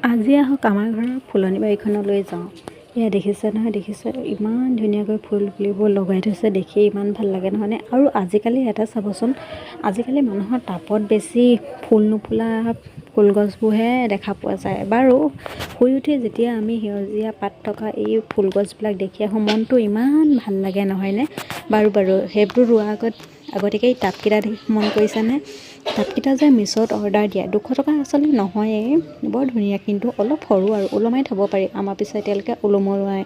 আজি আহক আমাৰ ঘৰৰ ফুলনি বাৰীখনলৈ যাওঁ। এয়া দেখিছে নহয়, দেখিছে ইমান ধুনীয়াকৈ ফুল পুলিবোৰ লগাই থৈছে, দেখি ইমান ভাল লাগে নহয়নে। আৰু আজিকালি এটা চাবচোন, আজিকালি মানুহৰ টাবত বেছি ফুল নুফুলা ফুলগছবোৰহে দেখা পোৱা যায়। বাৰু শুই উঠি যেতিয়া আমি সেউজীয়া পাত থকা এই ফুলগছবিলাক দেখি আহোঁ, মনটো ইমান ভাল লাগে নহয়নে। বাৰু সেইবোৰ ৰোৱাৰ আগতীয়াকৈ টাবকেইটা দেখি মন কৰিছেনে? টাবকেইটা যে মিছত অৰ্ডাৰ দিয়া 200 টকা আচলতে নহয়েই, বৰ ধুনীয়া, কিন্তু অলপ সৰু আৰু ওলমাই থ'ব পাৰি। আমাৰ পিছত এতিয়ালৈকে ওলমোৱা নাই।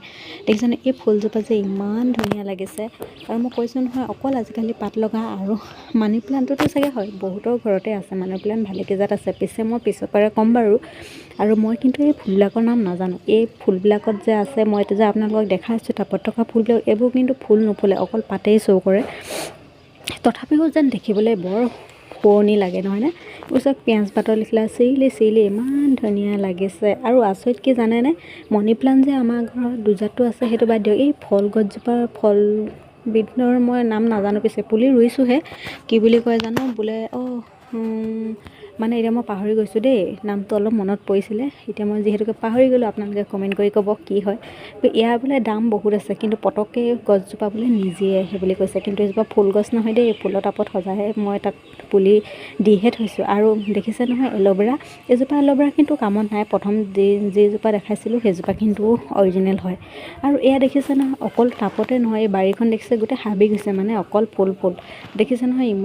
দেখিছেনে এই ফুলজোপা যে ইমান ধুনীয়া লাগিছে। আৰু মই কৈছোঁ নহয়, অকল আজিকালি পাত লগা আৰু মানি প্লাণ্টটোতো চাগে হয় বহুতৰ ঘৰতে আছে, মানি প্লাণ্ট ভালেকেইজাত আছে। পিছে মই পিছৰ পৰা ক'ম বাৰু। আৰু মই কিন্তু এই ফুলবিলাকৰ নাম নাজানো। এই ফুলবিলাকত যে আছে, মই এতিয়া যে আপোনালোকক দেখাইছোঁ টাবত থকা ফুলবিলাক, এইবোৰ কিন্তু ফুল নুফুলে, অকল পাতেই শ্ব' কৰে। তথাপিও যেন দেখিবলৈ বৰ শুৱনি লাগে নহয়নে। ওচৰত পিঁয়াজ পাতৰ লিখিলা চিৰিলি ইমান ধুনীয়া লাগিছে। আৰু আচৰিত কি জানেনে, মানি প্লাণ্ট যে আমাৰ ঘৰত দুজাতো আছে, সেইটো বাদ দিয়ক, এই ফল গছজোপাৰ ফলবিধৰ মই নাম নাজানো, পিছে পুলি ৰুইছোঁহে। কি বুলি কয় জানো, বোলে মানে এতিয়া মই পাহৰি গৈছোঁ দেই, নামটো অলপ মনত পৰিছিলে, এতিয়া মই যিহেতুকে পাহৰি গ'লোঁ, আপোনালোকে কমেণ্ট কৰি ক'ব কি হয়। ইয়াৰ বোলে দাম বহুত আছে, কিন্তু পটককৈ গছজোপা বোলে নিজেই আহে বুলি কৈছে। কিন্তু এজোপা ফুল গছ নহয় দেই, ফুলৰ টাবত সজাহে মই তাক পুলি দিহে থৈছোঁ। আৰু দেখিছে নহয় এল'ভেৰা, এজোপা এল'ভেৰা কিন্তু কামত নাই। প্ৰথম যিজোপা দেখাইছিলোঁ সেইজোপা কিন্তু অৰিজিনেল হয়। আৰু এয়া দেখিছে নহয়, অকল টাবতে নহয়, এই বাৰীখন দেখিছে গোটেই হাবি গৈছে, মানে অকল ফুল দেখিছে নহয় ইমান